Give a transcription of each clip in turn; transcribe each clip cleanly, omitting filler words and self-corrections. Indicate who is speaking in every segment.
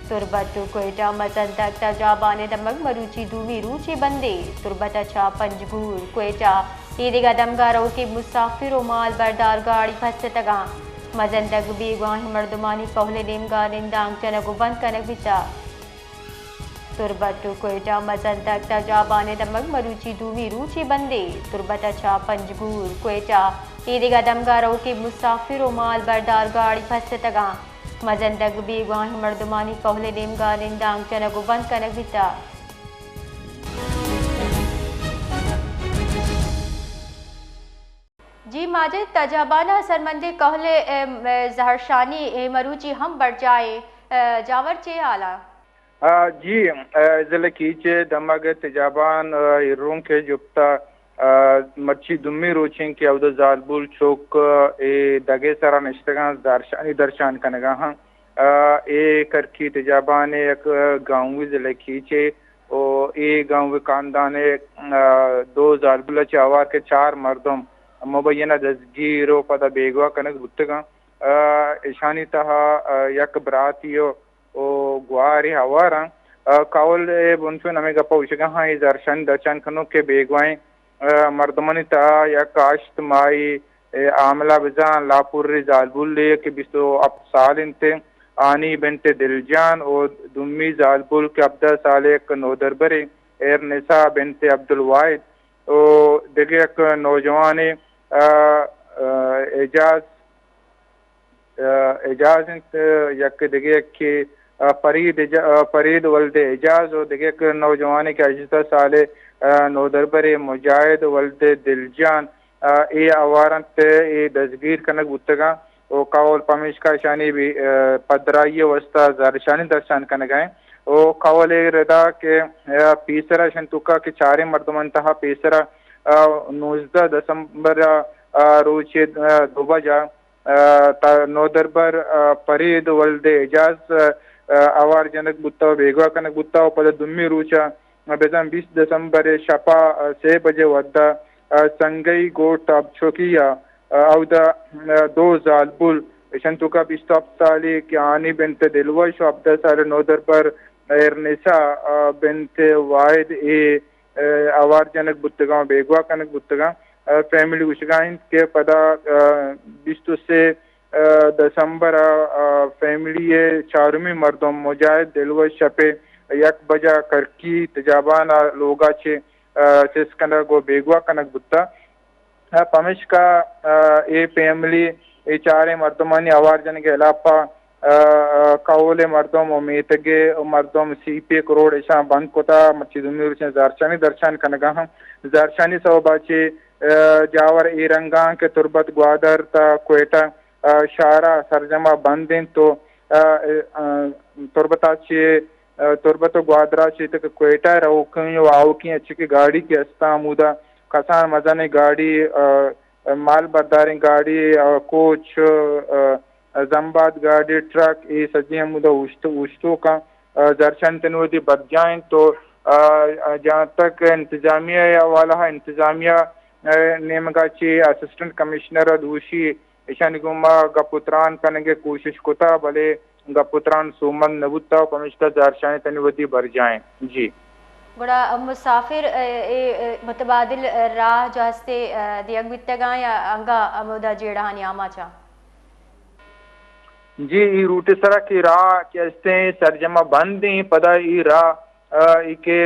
Speaker 1: तुरबत कोयटा मजंदक तजाबान दमक मरूची दूमी रूची बंदे तुरबत अच्छा पंजगूर कोयटा ईदिगा दमगारों के मुसाफिर माल बरदार गाड़ी फंसते तगा मजंदक बेगवाही मर्दमानी पहले नेमगा निंदांग चनगु बंद कनक बिचा तुरबत कोयटा मजंदक तजाबान दमक मरूची दूमी रूची बंदे तुरबत अच्छा पंजगूर कोयटा ईदिगा दमगारों के मुसाफिर माल बरदार गाड़ी फंसते तगा मजंदक बेगवाही मर्दमानी पहले नेमगा निंदांग चनगु बंद कनक बिचा जी माजिद तजाबाना सरमंदे कहले जहरशानी मरूची हम बढ़ जाए जावर चे आला
Speaker 2: जी ज़िले कीचे दमग तजाबान रूम के जुप्ता मच्छी दुम्मी रोचिंग के अवध जालबुल चौक ए दगे सरा निश्तगा दर्शान कनगा हाँ ए करकी तजाबान एक गाँव ज़िले कीचे ओ ए गाँव खानदाने दो जालबुल चावार के 4 मर्दम मुबैना दजगीरो पदा बेगवा कनक बुत्तगा ईशानी तहा यक बरातियो ओ गुआरी हवारा कावल बुनसु नमे गप्पा उशगा हाँ ये दर्शन खनो के बेगवाएं मर्दमनी ता यक आश्त माई आमला बजान लापुर जालबुल के बिस्तो अब साल इंते आनी बिनते दिलजान और दुम्मी जालबुल के अब्दा साले एक नोदरबरे एर निसा बिनते अब्दुल वाहिद ओ देखे एक नौजवान एजाज यक देखे के फरीद वल्दे एजाज और देखे एक नौजवान के अजिता साले नौदरबरे मुजाहिद वल्दे दिलजान ए अवारंत ए दजगीर कनक बुत्तगा ओ कावल पमिश का शानी भी पदराई वस्ता जरशानी दर्शान कनक है ओ कावल रदा के पीसरा शंतुका के 4 मर्दमन तहा पीसरा 19 दिसंबर रोचे दुबजा नौदरबर फरीद वल्दे एजाज आवार जनक बुत्ता बेगवा कनक बुत्ता पद दुम्मी रूचा बेजम 20 दिसंबर शपा 6 बजे वद्दा संगई गोट अब छोकिया अवदा 2 जालबुल शंतुका बिस्ताब साली के आनी बिनते दिलवश अब्दा साल नौदरबर एरनिसा बिनते वाहिद ए आवार जनक बुत्तगा बेगवा कनक बुत्तगा फैमिली उशगाइन के पदा 20 से दिसंबर फैमिली चारुमी मर्दम मुजाहिद दिलवश शपे 1 बजा करकी तजाबाना लोगा छे सिस्कंदर गो बेगवा कनक बुत्ता पमिश का ए फैमिली ए 4 मर्दमानी आवार जन के अलापा कावले मर्दम उमेतगे मर्दम सीपे करोड़ ऐसा बंद कोता मच्छी जारशानी दर्शान कनगा हम जारशानी सवबाचे जावर ए रंगा के तुरबत ग्वादर ता कोयटा शारा सरजमा बंदिन तो तुरबताचे तुरबत ग्वादरा चे तक कोयटा रौकं वावकी अच्छी की गाड़ी की अस्ता मुदा कसान मजाने गाड़ी माल बरदारी गाड़ी कोच जम्बाद गाड़ी ट्रक ये सजी मुदा उश्तो का दर्शन तनवती बद जाए तो जहाँ तक इंतजामिया वाला है इंतजामिया नेमगाची असिस्टेंट कमिश्नर दूषी ईशान गुमा गपुत्रान कनेंगे कोशिश कोता भले गपुत्रान सुमन नबुता कमिश्नर दर्शाने तनवती भर जाए जी
Speaker 1: बड़ा मुसाफिर मुतबादिल राह जास्ते दियग बितगा या अंगा अमुदा जेड़ानी आमाचा
Speaker 2: जी ई रूट सरा की राह कैसे सरजमा बंद ही पदा ई राह इके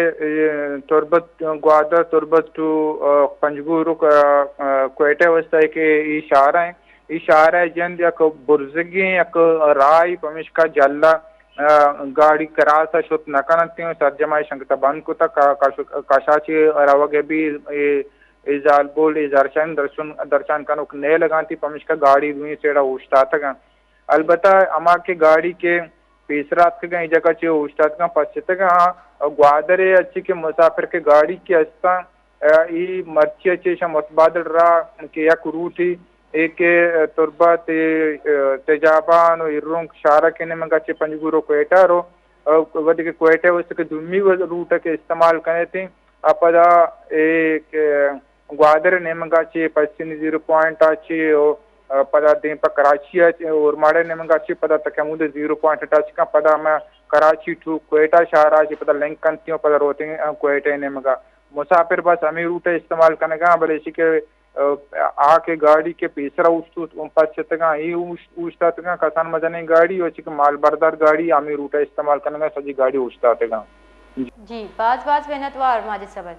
Speaker 2: तुरबत ग्वादर तुरबत टू पंजगुरु कोयटा वस्ता के इशारा है जंद यक बुर्जगी यक राय पमिश का जल्ला गाड़ी करासा शुत नकानती हूँ सरजमा शंकता बंद को तक काशाची रवगे भी जालबोल दर्शन दर्शन का नुक नए लगाती पमिश का गाड़ी दुई सेड़ा उश्ता तक अलबत्ता अमा के गाड़ी के पेसरात के गई जगह चे उश्तात का पश्चित का ग्वादरे अच्छी के मुसाफिर के गाड़ी की अस्ता ई मर्ची अच्छे शा मुतबादल रहा के या कुरूटी एक तुरबत तेजाबान इरुंग शारा के ने चे पंजगुरो कोयटा रो वध के कोयटा उसके दुम्मी रूट के इस्तेमाल करे थे अपदा एक ग्वादर ने चे पश्चिमी 0 पॉइंट आचे पदा दें पर कराची और माड़े ने मंगा अच्छी पदा तक मुझे 0 पॉइंट टच का पदा मैं कराची टू क्वेटा शहर आज पता लिंक कंतियों पदा रोते क्वेटा ने मंगा मुसाफिर बस हमें रूट इस्तेमाल करने का भले इसी के आके गाड़ी के पीसरा पश्चतगा ही उष्टा कसान मजने गाड़ी और चिक माल बरदार गाड़ी हमें रूट इस्तेमाल करने का सजी गाड़ी उष्टा
Speaker 1: जी बाज बाज मेहनतवार माजिद सबज